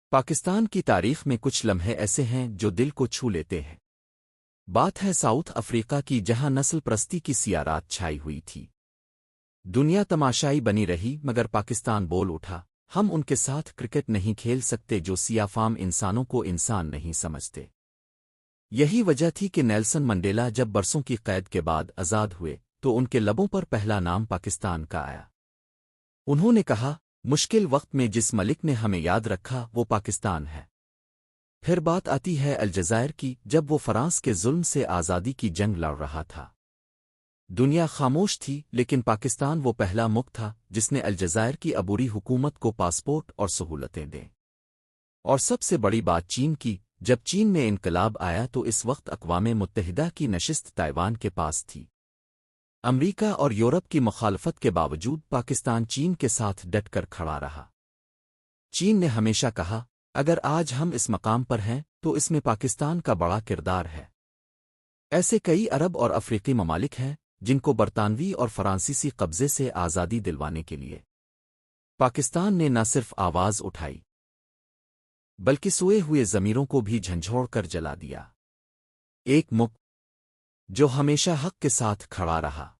پاکستان کی تاریخ میں کچھ لمحے ایسے ہیں جو دل کو چھو لیتے ہیں۔ بات ہے ساؤتھ افریقہ کی، جہاں نسل پرستی کی سیارات چھائی ہوئی تھی۔ دنیا تماشائی بنی رہی، مگر پاکستان بول اٹھا، ہم ان کے ساتھ کرکٹ نہیں کھیل سکتے جو سیاہ فام انسانوں کو انسان نہیں سمجھتے۔ یہی وجہ تھی کہ نیلسن منڈیلا جب برسوں کی قید کے بعد آزاد ہوئے تو ان کے لبوں پر پہلا نام پاکستان کا آیا۔ انہوں نے کہا، مشکل وقت میں جس ملک نے ہمیں یاد رکھا وہ پاکستان ہے۔ پھر بات آتی ہے الجزائر کی، جب وہ فرانس کے ظلم سے آزادی کی جنگ لڑ رہا تھا۔ دنیا خاموش تھی، لیکن پاکستان وہ پہلا ملک تھا جس نے الجزائر کی عبوری حکومت کو پاسپورٹ اور سہولتیں دیں۔ اور سب سے بڑی بات چین کی، جب چین میں انقلاب آیا تو اس وقت اقوام متحدہ کی نشست تائیوان کے پاس تھی۔ امریکہ اور یورپ کی مخالفت کے باوجود پاکستان چین کے ساتھ ڈٹ کر کھڑا رہا۔ چین نے ہمیشہ کہا، اگر آج ہم اس مقام پر ہیں تو اس میں پاکستان کا بڑا کردار ہے۔ ایسے کئی عرب اور افریقی ممالک ہیں جن کو برطانوی اور فرانسیسی قبضے سے آزادی دلوانے کے لیے پاکستان نے نہ صرف آواز اٹھائی بلکہ سوئے ہوئے ضمیروں کو بھی جھنجھوڑ کر جلا دیا۔ ایک ملک جو ہمیشہ حق کے ساتھ کھڑا رہا۔